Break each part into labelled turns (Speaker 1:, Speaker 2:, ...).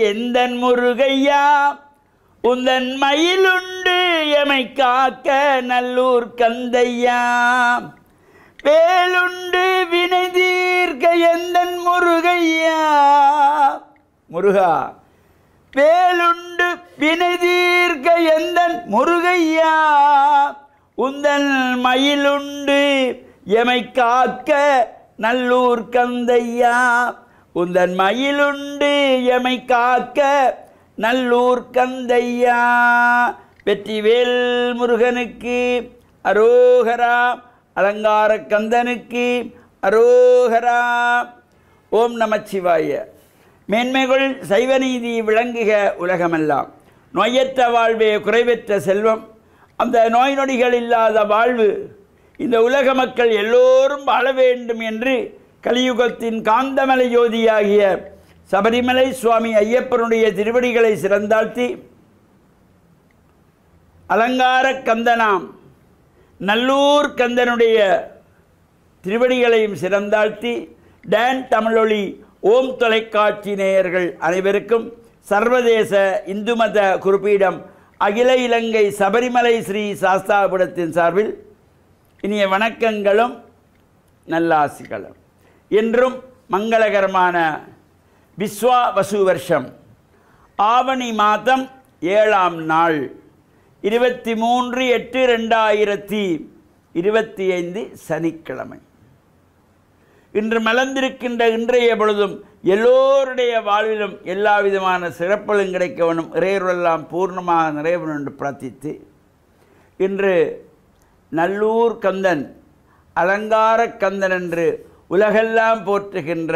Speaker 1: எந்தன் முருகையா உந்தன் மயிலுண்டு எமை காக்க நல்லூர் கந்தையா வேலுண்டு வினை தீர்க்க எந்தன் முருகையா முருகா வேலுண்டு வினை தீர்க்க எந்தன் முருகையா உந்தன் மயிலுண்டு எமை காக்க நல்லூர் கந்தையா உந்தன் மயிலுண்டு எமை காக்க நல்லூர் கந்தையா வெற்றிவேல் முருகனுக்கு அரோகரா அலங்கார கந்தனுக்கு அரோகரா. ஓம் நமச்சிவாய. மேன்மைகள் சைவநீதி விளங்குக உலகமெல்லாம். நோயற்ற வாழ்வே குறைவற்ற செல்வம். அந்த நோய் நொடிகள் இல்லாத வாழ்வு இந்த உலக மக்கள் எல்லோரும் வாழ வேண்டும் என்று கலியுகத்தின் காந்தமலை ஜோதியாகிய சபரிமலை சுவாமி ஐயப்பனுடைய திருவடிகளை சிறந்தாழ்த்தி அலங்கார கந்தனாம் நல்லூர் கந்தனுடைய திருவடிகளையும் சிறந்தாழ்த்தி டான் தமிழொலி ஓம் தொலைக்காட்சி நேயர்கள் அனைவருக்கும் சர்வதேச இந்து மத குறிப்பீடம் அகில இலங்கை சபரிமலை ஸ்ரீ சாஸ்தாபுரத்தின் சார்பில் இனிய வணக்கங்களும் நல்லாசிகளும். என்றும் மங்களகரமான விஸ்வாவசு வருஷம் ஆவணி மாதம் 7ஆம் நாள் 23/8/2025 சனிக்கிழமை. இன்று மலர்ந்திருக்கின்ற இன்றைய பொழுதும் எல்லோருடைய வாழ்விலும் எல்லா விதமான சிறப்புகளும் கிடைக்க வேண்டும், இறைவரெல்லாம் பூர்ணமாக நிறைவேறும் என்று பிரார்த்தித்து இன்று நல்லூர் கந்தன் அலங்கார கந்தன் என்று உலகெல்லாம் போற்றுகின்ற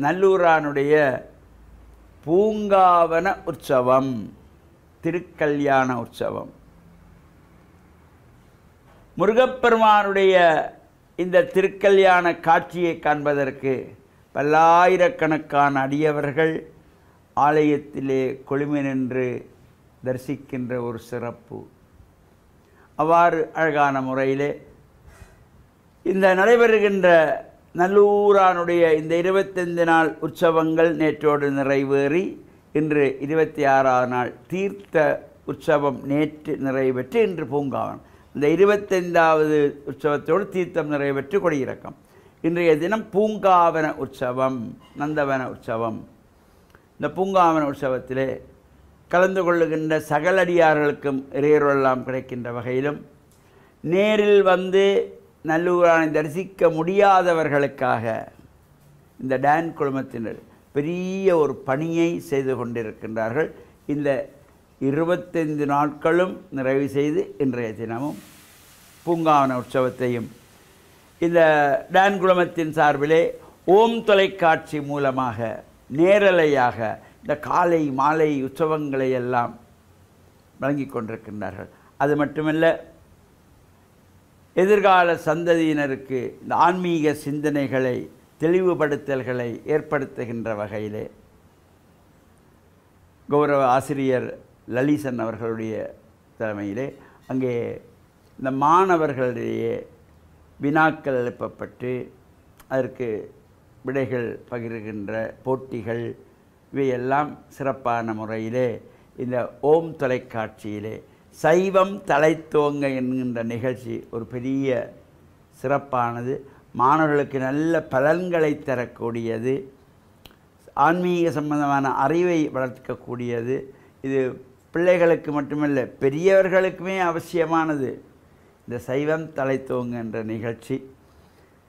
Speaker 1: நல்லூரானுடைய பூங்காவன உற்சவம், திருக்கல்யாண உற்சவம். முருகப்பெருமானுடைய இந்த திருக்கல்யாண காட்சியை காண்பதற்கு பல்லாயிரக்கணக்கான அடியவர்கள் ஆலயத்திலே கொழுமி நின்று தரிசிக்கின்ற ஒரு சிறப்பு. அவ்வாறு அழகான முறையிலே இந்த நடைபெறுகின்ற நல்லூரானுடைய இந்த 25 நாள் உற்சவங்கள் நேற்றோடு நிறைவேறி இன்று 26ஆம் நாள் தீர்த்த உற்சவம் நேற்று நிறைவேற்று இன்று பூங்காவனம். இந்த 25வது உற்சவத்தோடு தீர்த்தம் நிறைவேற்று கொடியிறக்கம். இன்றைய தினம் பூங்காவன உற்சவம், நந்தவன உற்சவம். இந்த பூங்காவன உற்சவத்திலே கலந்து கொள்ளுகின்ற சகலடியார்களுக்கும் இறையருளெல்லாம் கிடைக்கின்ற வகையிலும் நேரில் வந்து நல்லூரானை தரிசிக்க முடியாதவர்களுக்காக இந்த டான் குழுமத்தினர் பெரிய ஒரு பணியை செய்து கொண்டிருக்கின்றார்கள். இந்த 25 நாட்களும் நிறைவு செய்து இன்றைய தினமும் பூங்காவன உற்சவத்தையும் இந்த டான் குழுமத்தின் சார்பிலே ஓம் தொலைக்காட்சி மூலமாக நேரலையாக இந்த காலை மாலை உற்சவங்களை எல்லாம் வழங்கி கொண்டிருக்கின்றார்கள். அது மட்டுமல்ல, எதிர்கால சந்ததியினருக்கு இந்த ஆன்மீக சிந்தனைகளை தெளிவுபடுத்தல்களை ஏற்படுத்துகின்ற வகையிலே கௌரவ ஆசிரியர் லலிசன் அவர்களுடைய தலைமையிலே அங்கே இந்த மாணவர்களிடையே வினாக்கள் எழுப்பப்பட்டு அதற்கு விடைகள் பகிர்கின்ற போட்டிகள் இவையெல்லாம் சிறப்பான முறையிலே இந்த ஓம் தொலைக்காட்சியிலே சைவம் தலைத்தோங்க என்கின்ற நிகழ்ச்சி ஒரு பெரிய சிறப்பானது. மாணவர்களுக்கு நல்ல பலன்களை தரக்கூடியது, ஆன்மீக சம்பந்தமான அறிவை வளர்க்கக்கூடியது. இது பிள்ளைகளுக்கு மட்டுமல்ல பெரியவர்களுக்குமே அவசியமானது. இந்த சைவம் தலைத்தோங்க என்ற நிகழ்ச்சி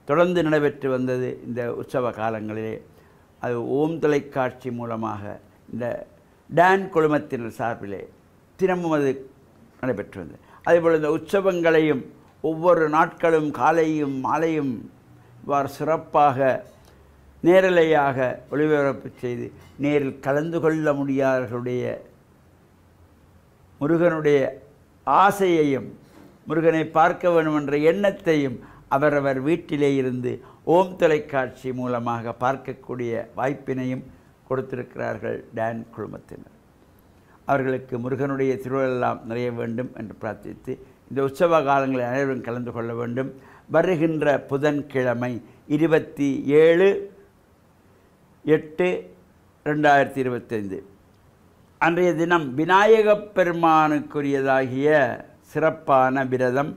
Speaker 1: தொடர்ந்து நடைபெற்று வந்தது இந்த உற்சவ காலங்களிலே. அது ஓம் தொலைக்காட்சி மூலமாக இந்த டான் குழுமத்தினர் சார்பிலே தினமும் அது நடைபெற்று வந்தது. அதேபோல் இந்த உற்சவங்களையும் ஒவ்வொரு நாட்களும் காலையும் மாலையும் இவ்வாறு சிறப்பாக நேரலையாக ஒளிபரப்பு செய்து நேரில் கலந்து கொள்ள முடியாதவர்களுடைய முருகனுடைய ஆசையையும் முருகனை பார்க்க வேண்டும் என்ற எண்ணத்தையும் அவரவர் வீட்டிலே இருந்து ஓம் தொலைக்காட்சி மூலமாக பார்க்கக்கூடிய வாய்ப்பினையும் கொடுத்திருக்கிறார்கள் டான் குழுமத்தினர். அவர்களுக்கு முருகனுடைய திருவள்ளெல்லாம் நிறைய வேண்டும் என்று பிரார்த்தித்து இந்த உற்சவ காலங்களில் அனைவரும் கலந்து கொள்ள வேண்டும். வருகின்ற புதன்கிழமை 27/8/2025 அன்றைய தினம் விநாயகப் பெருமானுக்குரியதாகிய சிறப்பான விரதம்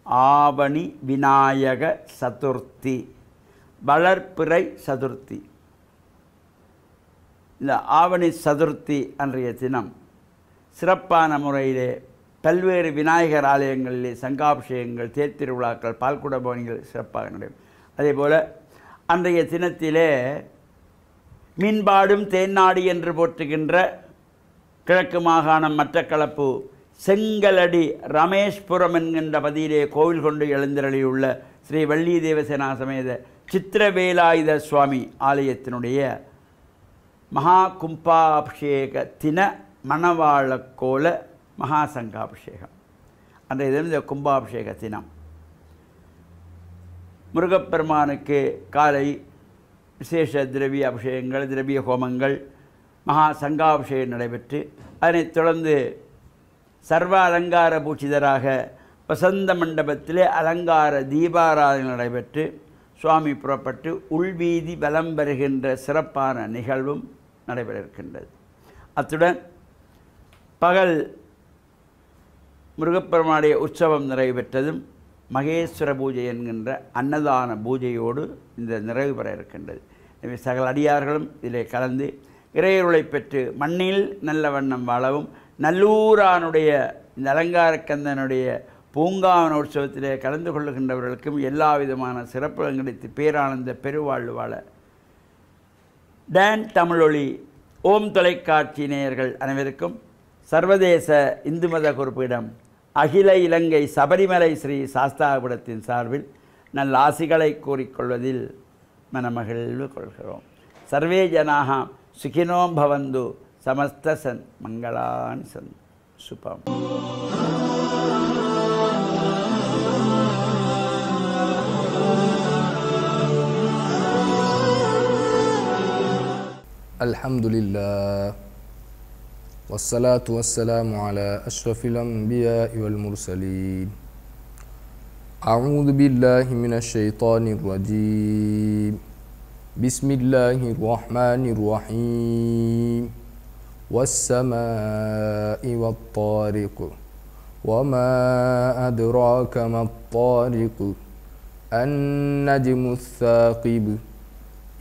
Speaker 1: ஆவணி விநாயக சதுர்த்தி, வளர்பிறை சதுர்த்தி. இந்த ஆவணி சதுர்த்தி அன்றைய தினம் சிறப்பான முறையிலே பல்வேறு விநாயகர் ஆலயங்களிலே சங்காபிஷேகங்கள், தேர் திருவிழாக்கள், பால்குட பவனிகள் சிறப்பாக நடைபெறும். அதே போல் அன்றைய தினத்திலே மீன்பாடும் தேன்னாடி என்று போற்றுகின்ற கிழக்கு மாகாணம் மட்டக்களப்பு செங்கலடி ரமேஷ்புரம் என்கின்ற பதியிலே கோவில் கொண்டு எழுந்தருளியுள்ள ஸ்ரீ வள்ளி தேவசேனா சமேத சித்திரவேலாயுத சுவாமி ஆலயத்தினுடைய மகா கும்பாபிஷேக தின மணவாளக்கோல மகா சங்காபிஷேகம். அன்றைய தினம் இந்த கும்பாபிஷேக தினம். முருகப்பெருமானுக்கு காலை விசேஷ திரவிய அபிஷேகங்கள், திரவிய ஹோமங்கள், மகா சங்காபிஷேகம் நடைபெற்று அதனைத் தொடர்ந்து சர்வ அலங்கார பூஷிதராக வசந்த மண்டபத்திலே அலங்கார தீபாராதனை நடைபெற்று சுவாமி புறப்பட்டு உள்வீதி வலம் வருகின்ற சிறப்பான நிகழ்வும் நடைபெற இருக்கின்றது. அத்துடன் பகல் முருகப்பெருமானுடைய உற்சவம் நிறைவு பெற்றதும் மகேஸ்வர பூஜை என்கின்ற அன்னதான பூஜையோடு இந்த நிறைவு பெற இருக்கின்றது. எனவே சகல அடியார்களும் இதிலே கலந்து இறையருளை பெற்று மண்ணில் நல்ல வண்ணம் வாழவும், நல்லூரானுடைய இந்த அலங்காரக்கந்தனுடைய பூங்காவன உற்சவத்திலே கலந்து கொள்ளுகின்றவர்களுக்கும் எல்லா விதமான சிறப்புகளும் கிடைத்து பேரானந்த பெருவாழ்வு வாழ டான் தமிழொலி ஓம் தொலைக்காட்சி நேயர்கள் அனைவருக்கும் சர்வதேச இந்து மத குறிப்பிடம் அகில இலங்கை சபரிமலை ஸ்ரீ சாஸ்தாபுரத்தின் சார்பில் நல்ல ஆசிகளை கூறிக்கொள்வதில் மனமகிழ்வு கொள்கிறோம். சர்வே ஜனாக சுகினோ பவந்து சமஸ்த சன் மங்களான் சன் சுபம்.
Speaker 2: அல்ஹம்துலில்லாஹ் வஸ்ஸலாத்து வஸ்ஸலாமு அலா அஷ்ரஃபில் அன்பியாஇ வல் முர்சலீன். அஊது பில்லாஹி மினஷ் ஷைத்தானிர் ரஜீம். பிஸ்மில்லாஹிர் ரஹ்மானிர் ரஹீம். வஸ்ஸமாஇ வத்தாரிக் வமா அத்ராக மத்தாரிக் அந்நஜ்முஸ் ஸாகிப்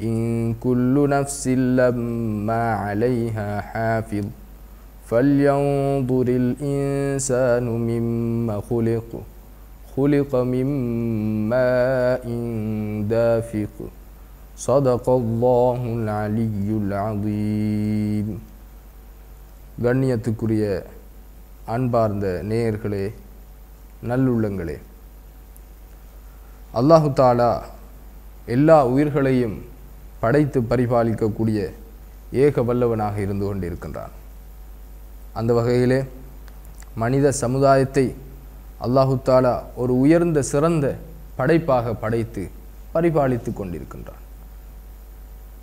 Speaker 2: இன் குல்லு நஃப்ஸின் லம்மா அலைஹா ஹாஃபிஸ் ஃபல்யன்துரில் இன்சானு மிம்மா خلق من ماء دافق صدق الله العلي العظيم. கண்ணியத்துக்குரிய அன்பார்ந்த நேயர்களே, நல்லுள்ளங்களே, அல்லாஹு தாலா எல்லா உயிர்களையும் படைத்து பரிபாலிக்கக்கூடிய ஏக வல்லவனாக இருந்து கொண்டிருக்கின்றான். அந்த வகையிலே மனித சமுதாயத்தை அல்லாஹு தாலா ஒரு உயர்ந்த சிறந்த படைப்பாக படைத்து பரிபாலித்து கொண்டிருக்கின்றான்.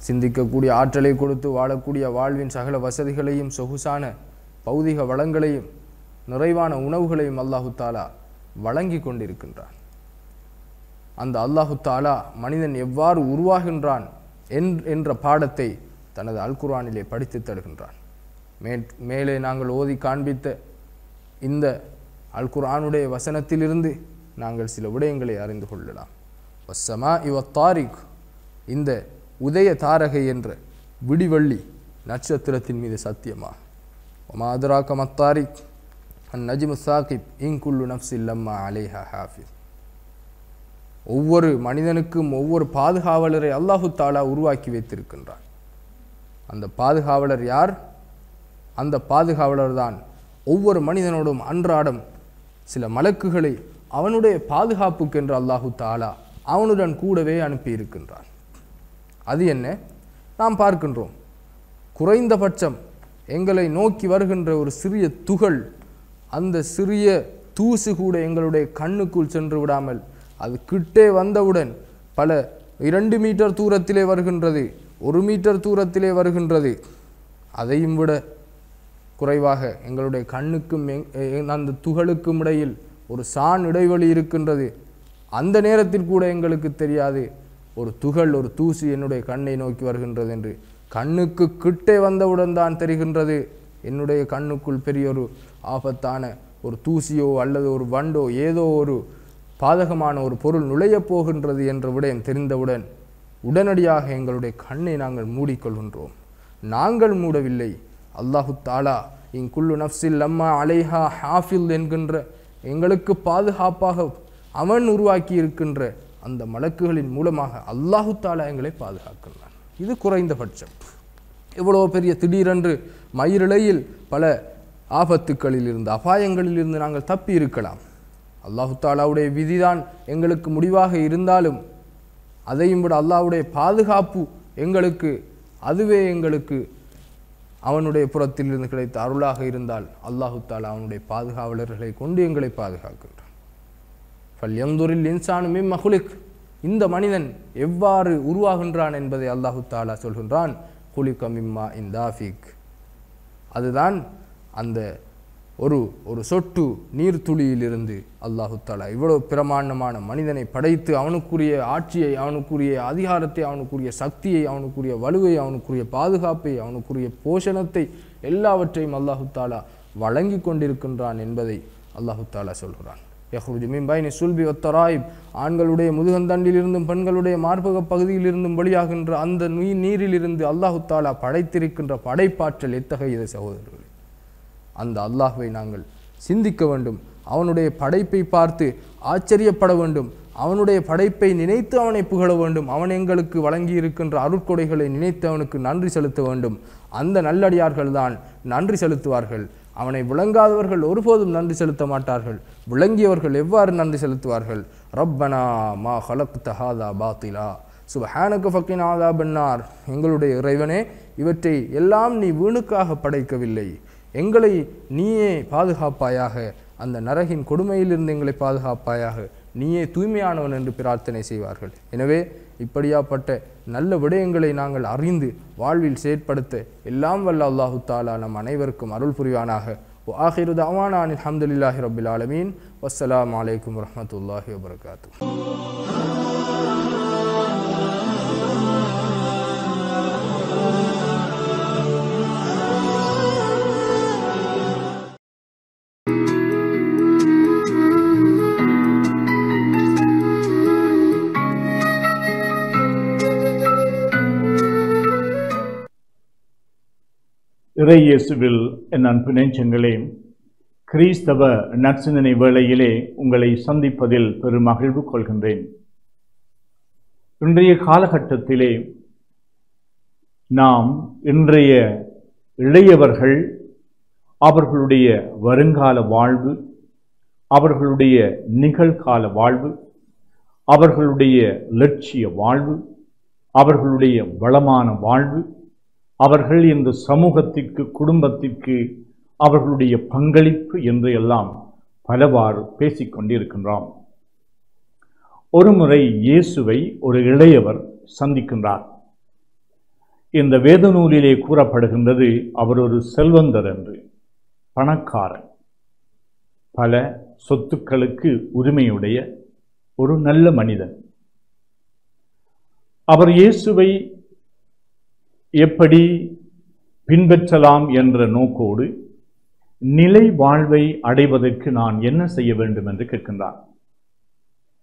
Speaker 2: சிந்திக்கக்கூடிய ஆற்றலை கொடுத்து வாழக்கூடிய வாழ்வின் சகல வசதிகளையும், சொகுசான பௌதிக வளங்களையும், நிறைவான உணவுகளையும் அல்லாஹு தாலா வழங்கி கொண்டிருக்கின்றான். அந்த அல்லாஹு தாலா மனிதன் எவ்வாறு உருவாகின்றான் என்ற பாடத்தை தனது அல்குர்ஆனிலே படித்து தருகின்றான். மேலே நாங்கள் ஓதி காண்பித்த இந்த அல்குர்ஆனுடைய வசனத்திலிருந்து நாங்கள் சில விடயங்களை அறிந்து கொள்ளலாம். வஸ்ஸமாஇ வத்தாரிக், இந்த உதய தாரகை என்ற விடிவள்ளி நட்சத்திரத்தின் மீது சத்தியமாக. வமா அத்ராக மத்தாரிக் அந்நஜ்மு ஸாகிப் இன் குல்லு நஃப்ஸின் லம்மா அலைஹா ஹாஃபிஸ். ஒவ்வொரு மனிதனுக்கும் ஒவ்வொரு பாதுகாவலரை அல்லாஹு தாலா உருவாக்கி வைத்திருக்கின்றான். அந்த பாதுகாவலர் யார்? அந்த பாதுகாவலர் தான் ஒவ்வொரு மனிதனோடும் அன்றாடம் சில மலக்குகளை அவனுடைய பாதுகாப்புக்கென்று அல்லாஹு தாலா அவனுடன் கூடவே அனுப்பியிருக்கின்றான். அது என்ன? நாம் பார்க்கின்றோம், குறைந்தபட்சம் எங்களை நோக்கி வருகின்ற ஒரு சிறிய துகள், அந்த சிறிய தூசு கூட எங்களுடைய கண்ணுக்குள் சென்று விடாமல் அது கிட்டே வந்தவுடன் பல 2 மீட்டர் தூரத்திலே வருகின்றது, 1 மீட்டர் தூரத்திலே வருகின்றது. அதையும் விட குறைவாக எங்களுடைய கண்ணுக்கும் அந்த துகளுக்கும் இடையில் ஒரு சான் இடைவெளி இருக்கின்றது. அந்த நேரத்தில் கூட எங்களுக்கு தெரியாது ஒரு துகள், ஒரு தூசி என்னுடைய கண்ணை நோக்கி வருகின்றது என்று. கண்ணுக்கு கிட்டே வந்தவுடன் தான் தெரிகின்றது என்னுடைய கண்ணுக்குள் பெரிய ஒரு ஆபத்தான ஒரு தூசியோ அல்லது ஒரு வண்டோ ஏதோ ஒரு பாதகமான ஒரு பொருள் நுழையப் போகின்றது என்ற விடயம் தெரிந்தவுடன் உடனடியாக எங்களுடைய கண்ணை நாங்கள் மூடிக்கொள்கின்றோம். நாங்கள் மூடவில்லை, அல்லாஹு தாலா இங்குள்ளு நஃப்ஸில் லம்மா அலைஹா ஹாஃபில் என்கின்ற எங்களுக்கு பாதுகாப்பாக அவன் உருவாக்கி இருக்கின்ற அந்த மலக்குகளின் மூலமாக அல்லாஹு தாலா எங்களை பாதுகாக்கின்றான். இது குறைந்தபட்சம். எவ்வளோ பெரிய திடீரென்று மயிரிழையில் பல ஆபத்துக்களில் இருந்து அபாயங்களில் இருந்து நாங்கள் தப்பி இருக்கலாம். அல்லாஹு தாலாவுடைய விதிதான் எங்களுக்கு முடிவாக இருந்தாலும் அதையும் விட அல்லாஹ்வுடைய பாதுகாப்பு அதுவே எங்களுக்கு அவனுடைய புறத்திலிருந்து கிடைத்த அருளாக இருந்தால் அல்லாஹு தாலா அவனுடைய பாதுகாவலர்களை கொண்டு எங்களை பாதுகாக்கின்றான். ஃபல்யன்துரில் இன்சானு மிம்ம குலிக், இந்த மனிதன் எவ்வாறு உருவாகின்றான் என்பதை அல்லாஹு தாலா சொல்கின்றான். குலிக மிம்மா இந்தாஃபிக், அதுதான் அந்த ஒரு சொட்டு நீர்த்துளியிலிருந்து அல்லாஹு தாலா இவ்வளவு பிரமாண்டமான மனிதனை படைத்து அவனுக்குரிய ஆட்சியை, அவனுக்குரிய அதிகாரத்தை, அவனுக்குரிய சக்தியை, அவனுக்குரிய வலுவை, அவனுக்குரிய பாதுகாப்பை, அவனுக்குரிய போஷணத்தை எல்லாவற்றையும் அல்லாஹு தாலா வழங்கி கொண்டிருக்கின்றான் என்பதை அல்லாஹு தாலா சொல்கிறான். யஹ்ருஜு மின் பைனி சுல்பி வத்தராயிப், ஆண்களுடைய முதுகந்தண்டிலிருந்தும் பெண்களுடைய மார்பக பகுதியிலிருந்தும் வெளியாகின்ற அந்த நீரிலிருந்து அல்லாஹு தாலா படைத்திருக்கின்ற படைப்பாற்றல் எத்தகையது சகோதரர்களே! அந்த அல்லாஹ்வை நாங்கள் சிந்திக்க வேண்டும். அவனுடைய படைப்பை பார்த்து ஆச்சரியப்பட வேண்டும். அவனுடைய படைப்பை நினைத்து அவனை புகழ வேண்டும். அவன் எங்களுக்கு வழங்கி இருக்கின்ற அருட்கொடைகளை நினைத்து அவனுக்கு நன்றி செலுத்த வேண்டும். அந்த நல்லடியார்கள் தான் நன்றி செலுத்துவார்கள். அவனை விளங்காதவர்கள் ஒருபோதும் நன்றி செலுத்த மாட்டார்கள். விளங்கியவர்கள் எவ்வாறு நன்றி செலுத்துவார்கள்? ரப்பனா மா ஹலக்த ஹாதா பாத்திலா சுப்ஹானக ஃபக்கினா அஸாபன்னார், எங்களுடைய இறைவனே, இவற்றை எல்லாம் நீ வீணுக்காக படைக்கவில்லை, எங்களை நீயே பாதுகாப்பாயாக, அந்த நரகின் கொடுமையிலிருந்து எங்களை பாதுகாப்பாயாக, நீயே தூய்மையானவன் என்று பிரார்த்தனை செய்வார்கள். எனவே இப்படியாப்பட்ட நல்ல விடயங்களை நாங்கள் அறிந்து வாழ்வில் செயற்படுத்த எல்லாம் வல்ல அல்லாஹு தாலா நம் அனைவருக்கும் அருள் புரிவானாக. ஆகிரு தஅவானா அனில் ஹம்துலில்லாஹி ரப்பில் ஆலமீன். வஸ்ஸலாமு அலைக்கும் வரஹ்மத்துல்லாஹி வபரகாத்துஹு.
Speaker 3: இறை இயேசுவில் என் அன்பு நெஞ்சங்களே, கிறிஸ்தவ நற்சிந்தனை வேளையிலே உங்களை சந்திப்பதில் பெரும் மகிழ்வு கொள்கின்றேன். இன்றைய காலகட்டத்திலே நாம் இன்றைய இளையவர்கள் அவர்களுடைய வருங்கால வாழ்வு, அவர்களுடைய நிகழ்கால வாழ்வு, அவர்களுடைய லட்சிய வாழ்வு, அவர்களுடைய வளமான வாழ்வு, அவர்கள் இந்த சமூகத்திற்கு, குடும்பத்திற்கு அவர்களுடைய பங்களிப்பு என்று எல்லாம் பலவாறு பேசிக்கொண்டிருக்கின்றோம். ஒருமுறை இயேசுவை ஒரு இளையவர் சந்திக்கின்றார். இந்த வேத நூலிலே கூறப்படுகின்றது, அவர் ஒரு செல்வந்தர் என்று, பணக்காரன், பல சொத்துக்களுக்கு உரிமையுடைய ஒரு நல்ல மனிதன். அவர் இயேசுவை எப்படி பின்பற்றலாம் என்ற நோக்கோடு நிலை வாழ்வை அடைவதற்கு நான் என்ன செய்ய வேண்டும் என்று கேட்கின்றார்.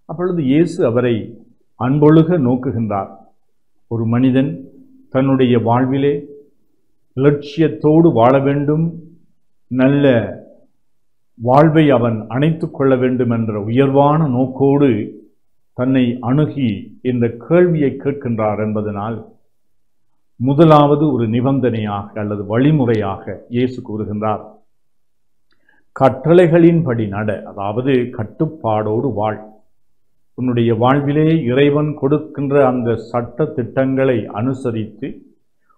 Speaker 3: அப்பொழுது இயேசு அவரை அன்பொழுக நோக்குகின்றார். ஒரு மனிதன் தன்னுடைய வாழ்விலே லட்சியத்தோடு வாழ வேண்டும், நல்ல வாழ்வை அவன் அணைத்து கொள்ள வேண்டும் என்ற உயர்வான நோக்கோடு தன்னை அணுகி இந்த கேள்வியை கேட்கின்றார் என்பதனால் முதலாவது ஒரு நிபந்தனையாக அல்லது வழிமுறையாக இயேசு கூறுகின்றார், கட்டளைகளின்படி நட, அதாவது கட்டுப்பாடோடு வாழ். உன்னுடைய வாழ்விலே இறைவன் கொடுக்கின்ற அந்த சட்ட திட்டங்களை அனுசரித்து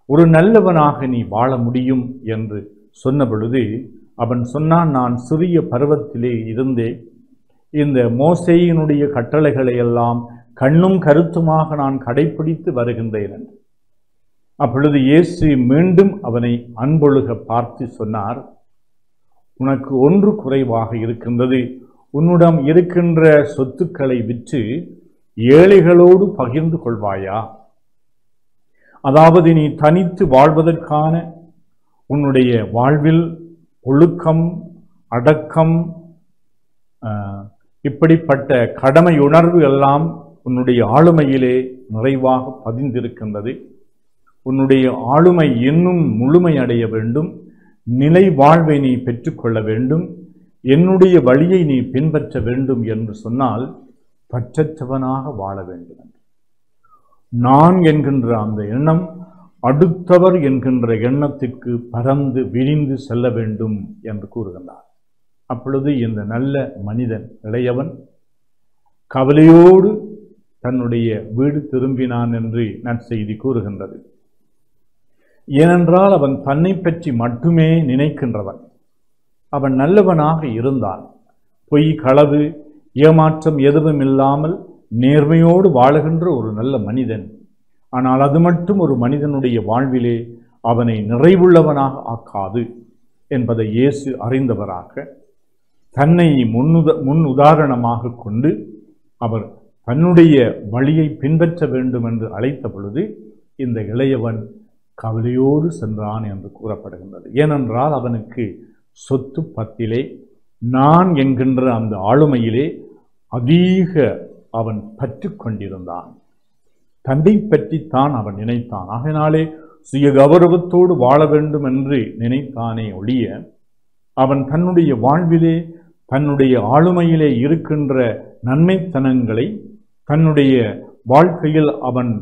Speaker 3: ஒரு நல்லவனாக நீ வாழ முடியும் என்று சொன்ன பொழுது அவன் சொன்னான், நான் சிறிய பருவத்திலே இருந்தே இந்த மோசேயினுடைய கட்டளைகளை எல்லாம் கண்ணும் கருத்துமாக நான் கடைபிடித்து வருகின்றேன் என்று. அப்பொழுது இயேசு மீண்டும் அவனை அன்பொழுக பார்த்து சொன்னார், உனக்கு ஒன்று குறைவாக இருக்கின்றது, உன்னிடம் இருக்கின்ற சொத்துக்களை விற்று ஏழைகளோடு பகிர்ந்து கொள்வாயா? அதாவது நீ தனித்து வாழ்வதற்கான உன்னுடைய வாழ்வில் ஒழுக்கம், அடக்கம், இப்படிப்பட்ட கடமை உணர்வு எல்லாம் உன்னுடைய ஆளுமையிலே நிறைவாக பதிந்திருக்கின்றது. உன்னுடைய ஆளுமை இன்னும் முழுமையடைய வேண்டும். நிலை வாழ்வை நீ பெற்றுக்கொள்ள வேண்டும். என்னுடைய வழியை நீ பின்பற்ற வேண்டும் என்று சொன்னால் பற்றற்றவனாக வாழ வேண்டும். நான் என்கின்ற அந்த எண்ணம் அடுத்தவர் என்கின்ற எண்ணத்திற்கு பறந்து விரிந்து செல்ல வேண்டும் என்று கூறுகின்றார். அப்பொழுது இந்த நல்ல மனிதன் இளையவன் கவலையோடு தன்னுடைய வீடு திரும்பினான் என்று நற்செய்தி கூறுகின்றது. ஏனென்றால் அவன் தன்னை பற்றி மட்டுமே நினைக்கின்றவன். அவன் நல்லவனாக இருந்தான். பொய், களவு, ஏமாற்றம் எதுவும் இல்லாமல் நேர்மையோடு வாழுகின்ற ஒரு நல்ல மனிதன். ஆனால் அது மட்டும் ஒரு மனிதனுடைய வாழ்விலே அவனை நிறைவுள்ளவனாக ஆக்காது என்பதை இயேசு அறிந்தவராக தன்னை முன் உதாரணமாக கொண்டு அவர் தன்னுடைய வழியை பின்பற்ற வேண்டும் என்று அழைத்த பொழுது இந்த இளையவன் கவலையோடு சென்றான் என்று கூறப்படுகின்றது. ஏனென்றால் அவனுக்கு சொத்து பத்திலே, நான் என்கின்ற அந்த ஆளுமையிலே அதிக அவன் பற்று கொண்டிருந்தான். தன்னை பற்றித்தான் அவன் நினைத்தான். ஆகையினாலே சுய கௌரவத்தோடு வாழ வேண்டும் என்று நினைத்தானே ஒழிய அவன் தன்னுடைய வாழ்விலே தன்னுடைய ஆளுமையிலே இருக்கின்ற நன்மைத்தனங்களை தன்னுடைய வாழ்க்கையில் அவன்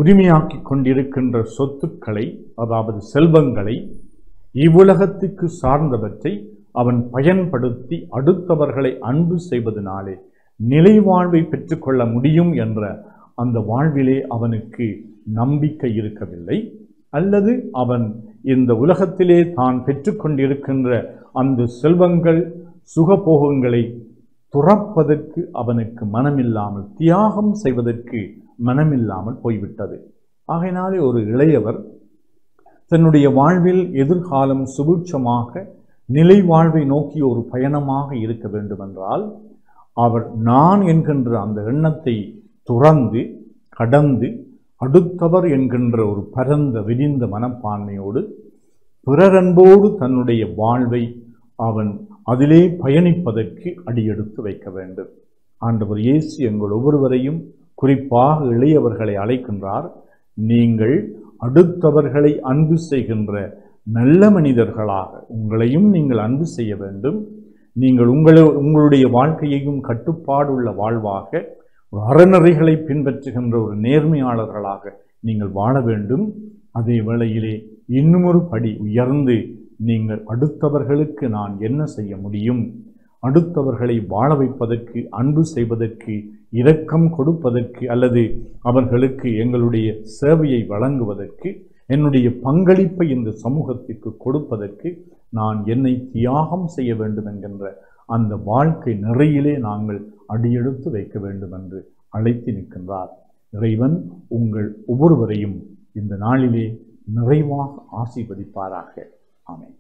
Speaker 3: உரிமையாக்கி கொண்டிருக்கின்ற சொத்துக்களை, அதாவது செல்வங்களை, இவ்வுலகத்துக்கு சார்ந்தவற்றை அவன் பயன்படுத்தி அடுத்தவர்களை அன்பு செய்வதனாலே நிலை வாழ்வை பெற்றுக்கொள்ள முடியும் என்ற அந்த வாழ்விலே அவனுக்கு நம்பிக்கை இருக்கவில்லை. அல்லது அவன் இந்த உலகத்திலே தான் பெற்றுக்கொண்டிருக்கின்ற அந்த செல்வங்கள், சுகபோகங்களை துறப்பதற்கு அவனுக்கு மனமில்லாமல், தியாகம் செய்வதற்கு மனமில்லாமல் போய்விட்டது. ஆகையினாலே ஒரு இளையவர் தன்னுடைய வாழ்வில் எதிர்காலம் சுபிட்சமாக நிலை வாழ்வை நோக்கி ஒரு பயணமாக இருக்க வேண்டுமென்றால் அவர் நான் என்கின்ற அந்த எண்ணத்தை துறந்து கடந்து அடுத்தவர் என்கின்ற ஒரு பரந்த விரிந்த மனப்பான்மையோடு பிறரன்போடு தன்னுடைய வாழ்வை அவன் அதிலே பயணிப்பதற்கு அடியெடுத்து வைக்க வேண்டும். ஆண்டவர் இயேசு எங்கள் ஒவ்வொருவரையும் குறிப்பாக இளையவர்களை அழைக்கின்றார். நீங்கள் அடுத்தவர்களை அன்பு செய்கின்ற நல்ல மனிதர்களாக உங்களையும் நீங்கள் அன்பு செய்ய வேண்டும். நீங்கள் உங்களுடைய வாழ்க்கையையும் கட்டுப்பாடுள்ள வாழ்வாக, அறநெறிகளை பின்பற்றுகின்ற ஒரு நேர்மையாளர்களாக நீங்கள் வாழ வேண்டும். அதே வேளையிலே இன்னுமொரு படி உயர்ந்து நீங்கள் அடுத்தவர்களுக்கு நான் என்ன செய்ய முடியும், அடுத்தவர்களை வாழ வைப்பதற்கு, அன்பு செய்வதற்கு, இரக்கம் கொடுப்பதற்கு, அல்லது அவர்களுக்கு எங்களுடைய சேவையை வழங்குவதற்கு, என்னுடைய பங்களிப்பை இந்த சமூகத்திற்கு கொடுப்பதற்கு நான் என்னை தியாகம் செய்ய வேண்டும் என்கின்ற அந்த வாழ்க்கை நிறையிலே நாங்கள் அடியெடுத்து வைக்க வேண்டும் என்று அழைத்து நிற்கின்றார். இறைவன் உங்கள் ஒவ்வொருவரையும் இந்த நாளிலே நிறைவாக ஆசீர்வதிப்பாராக. ஆமென்.